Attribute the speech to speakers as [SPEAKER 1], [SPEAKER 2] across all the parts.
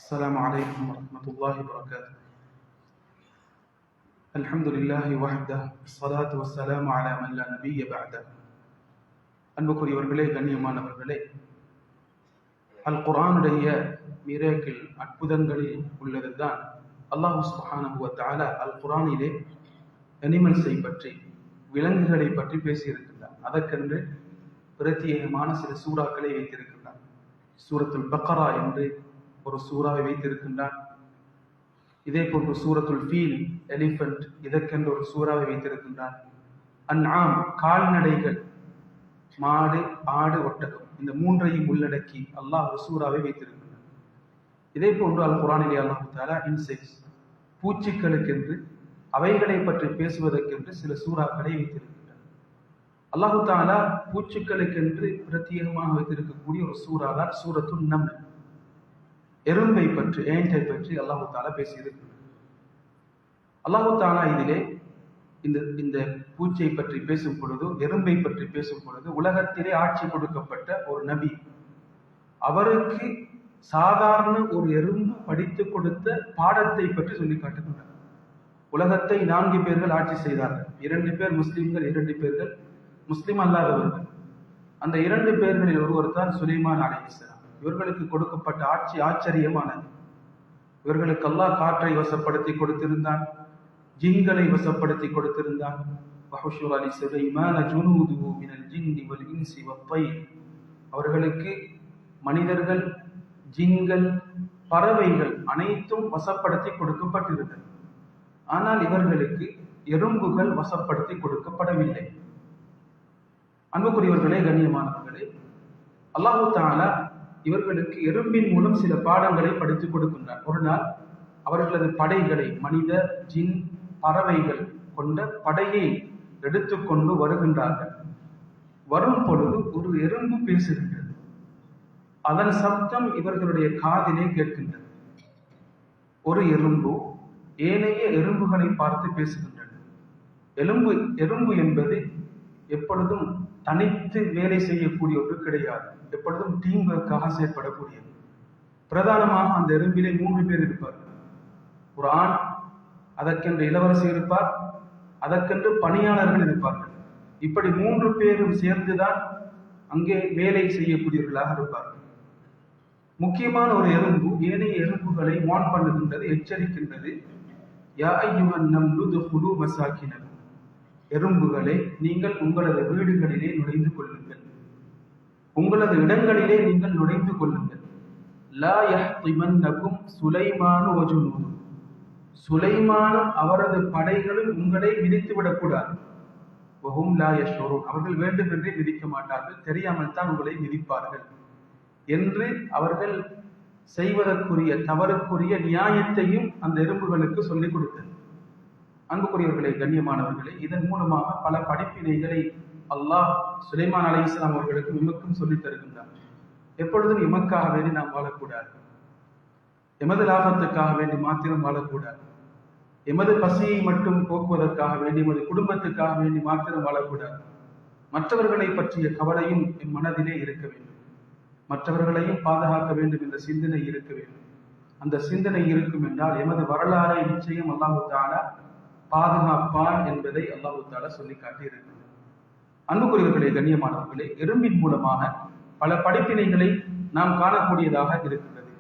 [SPEAKER 1] السلام عليكم ورحمة الله وبركاته. الحمد لله وحده الصلاة والسلام على من لا نبي بعده. அன்புக்குரியவர்களே, கண்ணியமானவர்களே, அல் குர்ஆனுடைய மிரேக்கிள் அற்புதங்களில் உள்ளதுதான் அல்லாஹ் சுப்ஹானஹு வ தஆலா அல் குர்ஆனிலே அனிமல்ஸை பற்றி, விலங்குகளை பற்றி பேசியிருக்கின்றார். அதற்கென்று பிரத்யேகமான சில சூறாக்களை வைத்திருக்கின்றார். சூரத்துல் பக்ரா என்று ஒரு சூறாவை வைத்திருக்கின்றான். இதே போன்று சூரத்துல் ஃபீல், எலிஃபண்ட், இதற்கென்று ஒரு சூறாவை வைத்திருக்கின்றான். அன்ஆம், கால்நடைகள், மாடு, ஆடு, ஒட்டகம், இந்த மூன்றையும் உள்ளடக்கி அல்லாஹ் ஒரு சூறாவை வைத்திருக்கின்றான். இதே போன்று அல் குர்ஆனிலே அல்லாஹ் தஆலா இன்செக்ட்ஸ், பூச்சிகளுக்கென்று, அவைகளை பற்றி பேசுவதற்கென்று சில சூறாக்களை வைத்திருக்கின்றான். அல்லாஹ் தஆலா பூச்சிகளுக்கென்று பிரத்யேகமாக வைத்திருக்கக்கூடிய ஒரு சூறா தான் சூரத்துன் நம்ல். எறும்பை பற்றி, ஏண்டை பற்றி அல்லாஹ் தஆலா பேசியிருக்கிறார். அல்லாஹ் தஆலா இதிலே இந்த பூச்சியை பற்றி பேசும் பொழுது, எறும்பை பற்றி பேசும் பொழுது, உலகத்திலே ஆட்சி கொடுக்கப்பட்ட ஒரு நபி, அவருக்கு சாதாரண ஒரு எறும்பு படித்து கொடுத்த பாடத்தை பற்றி சொல்லி காட்டுகின்றார். உலகத்தை 4 பேர்கள் ஆட்சி செய்தார்கள். 2 பேர் முஸ்லிம்கள், 2 பேர்கள் முஸ்லிம் அல்லாதவர்கள். அந்த 2 பேர்களில் ஒருவர் தான் சுலைமான் அலைஹிஸ்ஸலாம். இவர்களுக்கு கொடுக்கப்பட்ட ஆட்சி ஆச்சரியமானது. இவர்களுக்கு அல்லாஹ் காற்றை வசப்படுத்தி கொடுத்திருந்தான், ஜின்களை வசப்படுத்தி கொடுத்திருந்தான். அவர்களுக்கு மனிதர்கள், ஜின்கள், பறவைகள் அனைத்தும் வசப்படுத்தி கொடுக்கப்பட்டிருந்தது. ஆனால் இவர்களுக்கு எறும்புகள் வசப்படுத்தி கொடுக்கப்படவில்லை. அன்புக்குரியவர்களே, கண்ணியமானவர்களே, அல்லாஹ் தஆலா இவர்களுக்கு எறும்பின் மூலம் சில பாடங்களை படித்துக் கொடுக்கின்றார். ஒரு நாள் அவர்களது படைகளை, மனித, ஜின், பறவைகள் கொண்ட படையை எடுத்துக்கொண்டு வருகின்றார்கள். வரும் பொழுது ஒரு எறும்பு பேசுகின்றது. அதன் சப்தம் இவர்களுடைய காதிலே கேட்கின்றது. ஒரு எறும்பு ஏனைய எறும்புகளை பார்த்து பேசுகின்றது. எறும்பு என்பது எப்பொழுதும் தனித்து வேலை செய்யக்கூடிய ஒன்று கிடையாது. எப்பொழுதும் டீம் ஒர்க்காக செயற்படக்கூடியது. பிரதானமாக அந்த எறும்பிலே 3 பேர் இருப்பார்கள். ஒரு ஆண், அதற்கென்று இளவரசி இருப்பார், அதற்கென்று பணியாளர்கள் இருப்பார்கள். இப்படி 3 பேரும் சேர்ந்துதான் அங்கே வேலை செய்யக்கூடியவர்களாக இருப்பார்கள். முக்கியமான ஒரு எறும்பு ஏனைய எறும்புகளை வார்ன் பண்ணுகின்றது, எச்சரிக்கின்றது. யா அய்யுஹன் நம்லு துஹுலு மசாகினக்கும், எறும்புகளே, நீங்கள் உங்களது வீடுகளிலே நுழைந்து கொள்ளுங்கள், உங்களது இடங்களிலே நீங்கள் நுழைந்து கொள்ளுங்கள். லா யஹ்திமன்னகும் சுலைமானு வஜுனூது, சுலைமானும் அவரது படைகளும் உங்களை மிதித்து விடக்கூடாது. வஹும் லா யஷ்உரூன், அவர்கள் வேண்டுமென்றே மிதிக்க மாட்டார்கள், தெரியாமல் தான் உங்களை மிதிப்பார்கள் என்று அவர்கள் செய்வதற்குரிய, தவறுக்குரிய நியாயத்தையும் அந்த எறும்புகளுக்கு சொல்லிக் கொடுத்தது. அன்புக்குரியவர்களே, கண்ணியமானவர்களே, இதன் மூலமாக பல படிப்பினைகளை அல்லாஹ் சுலைமான் அலைஹிஸ்ஸலாம் அவர்களுக்கு எமக்கும் சொல்லித் தருகின்றார். எப்பொழுதும் எமக்காக வேண்டி நாம் வாழக்கூடாது, எமது லாபத்துக்காக வேண்டி மாத்திரம் வாழக்கூடாது, எமது பசியை மட்டும் போக்குவதற்காக வேண்டி, எமது குடும்பத்துக்காக வேண்டி மாத்திரம் வாழக்கூடாது. மற்றவர்களை பற்றிய கவலையும் என் மனதிலே இருக்க வேண்டும். மற்றவர்களையும் பாதுகாக்க வேண்டும் என்ற சிந்தனை இருக்க வேண்டும். அந்த சிந்தனை இருக்கும் என்றால் எமது வரலாறை நிச்சயம் அல்லாஹ் தஆலா பாதுகாப்பான் என்பதை அல்லாஹ் தஆலா சொல்லி காட்டியிருக்கிறார். அன்புக்குரியவர்களே, கண்ணியமானவர்களே, எறும்பின் மூலமாக பல படிப்பினைகளை நாம் காணக்கூடியதாக இருக்கின்றது.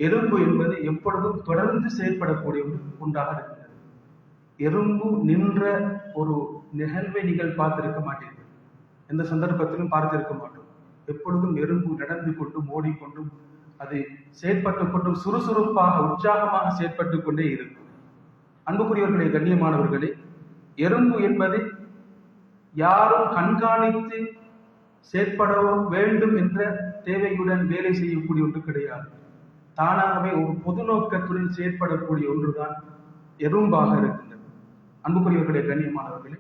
[SPEAKER 1] எறும்பு என்பது எப்பொழுதும் தொடர்ந்து செயல்படக்கூடிய ஒன்றாக இருக்கின்றது. எறும்பு நின்ற ஒரு நிகழ்வை நீங்கள் பார்த்திருக்க மாட்டீர்கள், எந்த சந்தர்ப்பத்திலும் பார்த்திருக்க மாட்டோம். எப்பொழுதும் எறும்பு நடந்து கொண்டும் ஓடிக்கொண்டும் அது செயற்பட்டு கொண்டும் சுறுசுறுப்பாக, உற்சாகமாக செயற்பட்டு கொண்டே இருக்கும். அன்புக்குரியவர்களே, கண்ணியமானவர்களே, எறும்பு என்பது யாரும் கண்காணித்து செயற்பட வேண்டும் என்ற தேவையுடன் வேலை செய்யக்கூடிய ஒன்று கிடையாது. தானாகவே ஒரு பொது நோக்கத்துடன் செயற்படக்கூடிய ஒன்றுதான் எறும்பாக இருக்கின்றது. அன்புக்குரியவர்களே, கண்ணியமானவர்களே,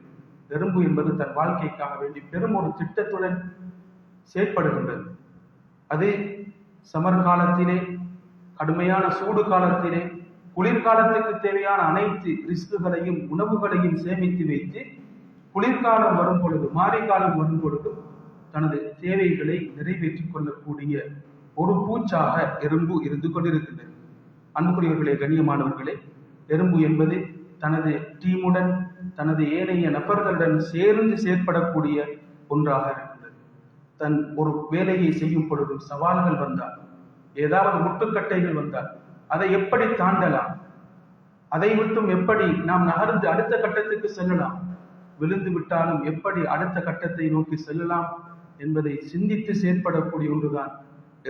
[SPEAKER 1] எறும்பு என்பது தன் வாழ்க்கைக்காக வேண்டி பெரும் ஒரு திட்டத்துடன் செயற்படுகின்றது. அது சமர் காலத்திலே, கடுமையான சூடு காலத்திலே, குளிர்காலத்துக்கு தேவையான அனைத்து ரிஸ்குகளையும், உணவுகளையும் சேமித்து வைத்து, குளிர்காலம் வரும் பொழுது, மாரிகாலம் வரும் பொழுது தனது தேவைகளை நிறைவேற்றிக் கொள்ளக்கூடிய ஒரு பூச்சாக எறும்பு இருந்து கொண்டிருக்கின்றது. அன்புக்குரியவர்களே, கண்ணியமானவர்களே, எறும்பு என்பது தனது டீமுடன் தனது ஏனைய நபர்களுடன் சேர்ந்து செயற்படக்கூடிய ஒன்றாக இருக்கின்றது. தன் ஒரு வேலையை செய்யும் பொழுது சவால்கள் வந்தால், ஏதாவது முட்டுக்கட்டைகள் வந்தால் அதை எப்படி தாண்டலாம், அதை விட்டும் எப்படி நாம் நகர்ந்து அடுத்த கட்டத்துக்கு செல்லலாம், விழுந்து விட்டாலும் எப்படி அடுத்த கட்டத்தை நோக்கி செல்லலாம் என்பதை சிந்தித்து செயற்படக்கூடிய ஒன்றுதான்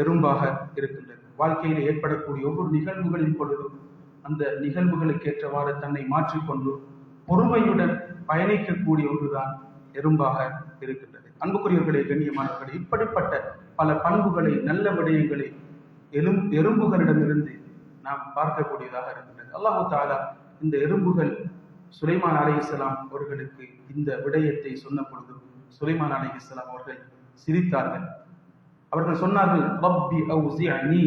[SPEAKER 1] எறும்பாக இருக்கின்றது. வாழ்க்கையில் ஏற்படக்கூடிய ஒவ்வொரு நிகழ்வுகளின் பொழுதும் அந்த நிகழ்வுகளுக்கு ஏற்றவாறு தன்னை மாற்றிக்கொண்டு பொறுமையுடன் பயணிக்கக்கூடிய ஒன்றுதான் எறும்பாக இருக்கின்றது. அன்புக்குரியவர்களே, கண்ணியமானவர்களே, இப்படிப்பட்ட பல பண்புகளை, நல்ல விடயங்களை எறும்புகளிடமிருந்து நாம் பார்க்கக்கூடியதாக இருக்கின்றது. அல்லாஹு தஆலா இந்த எறும்புகள் சுலைமான் அலைஹிஸ்ஸலாம் அவர்களுக்கு இந்த விடயத்தை சொன்ன பொழுது சுலைமான் அலைஹிஸ்ஸலாம் அவர்கள் சிரித்தார்கள். அவர்கள் சொன்னார்கள், ரப்பி அவ்ஸிஅனி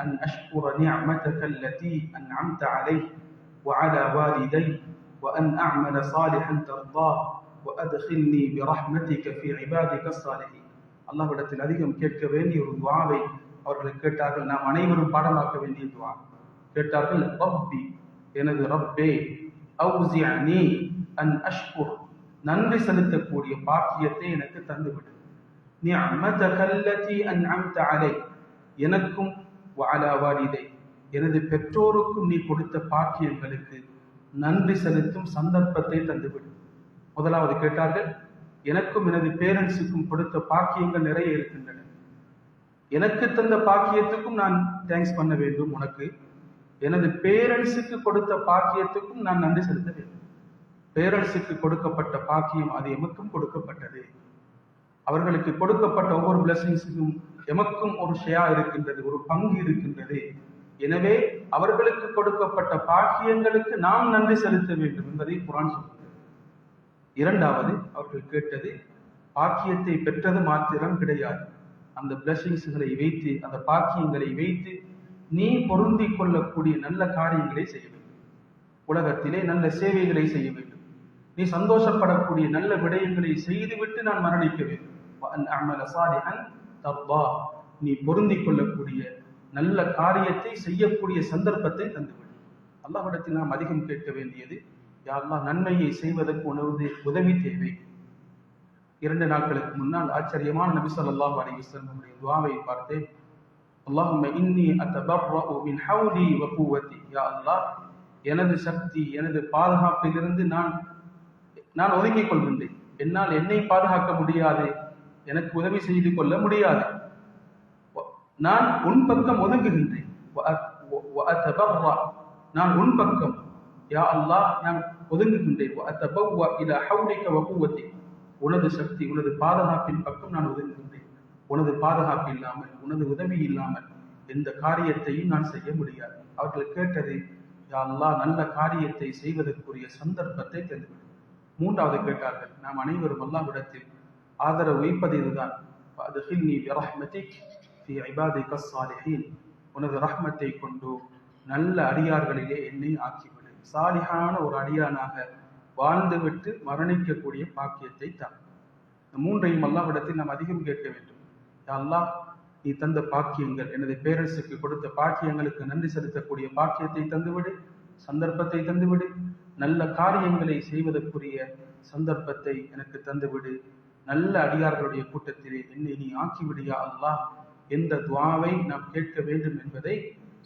[SPEAKER 1] அன் அஷ்குர நிஅமதக அல்லதி அன்அம்த அலைஹி வஅலா வாலிதை வஅன் அஅமல ஸாலிஹன் தர்தாஹ் வஅத்கில்னி பிரஹ்மதிக ஃபீ இபாதிக ஸாலிஹீன். அல்லாஹ்விடத்தில் அதிகம் கேட்க வேண்டிய ஒரு துஆவை அவர்கள் கேட்டார்கள். நாம் அனைவரும் பாடமாக்க வேண்டிய துஆ கேட்டார்கள். ரப்பி, எனது ரப்பே, அவ்ஸிஅனி அன் அஷ்குர், நன்றி செலுத்தக்கூடிய பாக்கியத்தை எனக்கு தந்துவிடு. நிஅமதக அல்லதி அன்அம்த அலை, எனக்கும் வஅலா வாலிதை, எனது பெற்றோருக்கும் நீ கொடுத்த பாக்கியங்களுக்கு நன்றி செலுத்தும் சந்தர்ப்பத்தை தந்துவிடு. முதலாவது கேட்டார்கள், எனக்கும் எனது பேரண்ட்ஸுக்கும் கொடுத்த பாக்கியங்கள் நிறைய இருக்கின்றன, எனக்கு தந்த பாக்கியத்துக்கும் நான் தேங்க்ஸ் பண்ண வேண்டும் உனக்கு, எனது பேரண்ட்ஸுக்கு கொடுத்த பாக்கியத்துக்கும் நான் நன்றி செலுத்த வேண்டும். பேரண்ட்ஸுக்கு கொடுக்கப்பட்ட பாக்கியம் அது எமக்கும் கொடுக்கப்பட்டது. அவர்களுக்கு கொடுக்கப்பட்ட ஒவ்வொரு பிளஸிங்ஸுக்கும் எமக்கும் ஒரு ஷேர் இருக்கின்றது, ஒரு பங்கு இருக்கின்றது. எனவே அவர்களுக்கு கொடுக்கப்பட்ட பாக்கியங்களுக்கு நாம் நன்றி செலுத்த வேண்டும் என்பதை குர்ஆன் சொல்கிறது. இரண்டாவது அவர்கள் கேட்டது, பாக்கியத்தை பெற்றது மாத்திரம் கிடையாது, அந்த பிளஸிங்ஸ்களை வைத்து, அந்த பாக்கியங்களை வைத்து நீ பொருந்தி கொள்ளக்கூடிய நல்ல காரியங்களை செய்ய வேண்டும், உலகத்திலே நல்ல சேவைகளை செய்ய வேண்டும், நீ சந்தோஷப்படக்கூடிய நல்ல விடயங்களை செய்துவிட்டு நான் மரணிக்க வேண்டும். நீ பொருந்தி கொள்ளக்கூடிய நல்ல காரியத்தை செய்யக்கூடிய சந்தர்ப்பத்தை தந்துவிடும். அல்லாஹ்விடத்தில் நாம் அதிகம் கேட்க வேண்டியது, யா அல்லாஹ், நன்மையை செய்வதற்கு உதவி தேவை. 2 நாட்களுக்கு முன்னால் ஆச்சரியமான நபி ஸல்லல்லாஹு அலைஹி வஸல்லம் துஆவை பார்த்தேன். அல்லாஹும்ம இன்னி அத்தபர்ரஉ மின் ஹவ்லி வ குவத்தி, யா அல்லாஹ், எனது சக்தி, எனது பாதுகாப்பிலிருந்து நான் ஒதுங்கிக் கொள்கின்றேன். என்னால் என்னை பாதுகாக்க முடியாது, எனக்கு உதவி செய்து கொள்ள முடியாது. நான் உன் பக்கம் ஒதுங்குகின்றேன். நான் உன் பக்கம், யா அல்லாஹ், நான் ஒதுங்குகின்றேன். உனது சக்தி, உனது பாதுகாப்பின் பக்கம் நான் ஒதுங்குகின்றேன். உனது பாதுகாப்பு இல்லாமல், உனது உதவி இல்லாமல் எந்த காரியத்தையும் நான் செய்ய முடியாது. அவர்கள் கேட்டது, யா அல்லாஹ், நல்ல காரியத்தை செய்வதற்குரிய சந்தர்ப்பத்தை தந்துவிடு. மூன்றாவது கேட்டார்கள், நாம் அனைவரும் அல்லாஹ்விடத்தில் ஆதரவு வைப்பது இதுதான், உனது ரஹ்மத்தை கொண்டு நல்ல அடியார்களிலே என்னை ஆக்கிவிடு, சாலிஹான ஒரு அடியானாக வாழ்ந்துவிட்டு மரணிக்கக்கூடிய பாக்கியத்தை தான். இந்த மூன்றையும் அல்லாஹ்விடத்தில் நாம் அதிகம் கேட்க வேண்டும். அல்லாஹ், நீ தந்த பாக்கியங்கள், எனது பேரண்ட்ஸுக்கு கொடுத்த பாக்கியங்களுக்கு நன்றி செலுத்தக்கூடிய பாக்கியத்தை தந்துவிடு, சந்தர்ப்பத்தை தந்துவிடு, நல்ல காரியங்களை செய்வதற்குரிய சந்தர்ப்பத்தை எனக்கு தந்துவிடு, நல்ல அடியார்களுடைய கூட்டத்திலே என்னை நீ ஆக்கிவிடியா அல்லாஹ் என்ற துஆவை நாம் கேட்க வேண்டும் என்பதை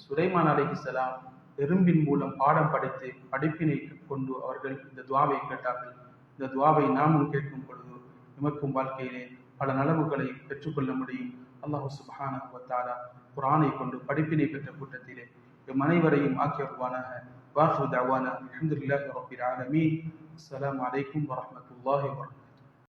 [SPEAKER 1] சுலைமான் அலைஹிஸ்ஸலாம் எறும்பின் மூலம் பாடம் படித்து படிப்பினை கொண்டு அவர்கள் இந்த துஆவை கேட்டார்கள். இந்த துஆவை நாமும் கேட்கும் பொழுது எமக்கும் வாழ்க்கையிலே பல நலவுகளை பெற்றுக்கொள்ள முடியும். அல்லாஹ் சுப்ஹானஹு வ தஆலா குர்ஆனை கொண்டு படிப்பினை பெற்ற கூட்டத்திலே எம் அனைவரையும் ஆக்கியருவானாக. வாஹிரு தஅவானா அல்ஹம்துலில்லாஹி ரப்பில் ஆலமீன். அஸ்ஸலாமு அலைக்கும் வரஹ்மத்துல்லாஹி வபரகாத்துஹு.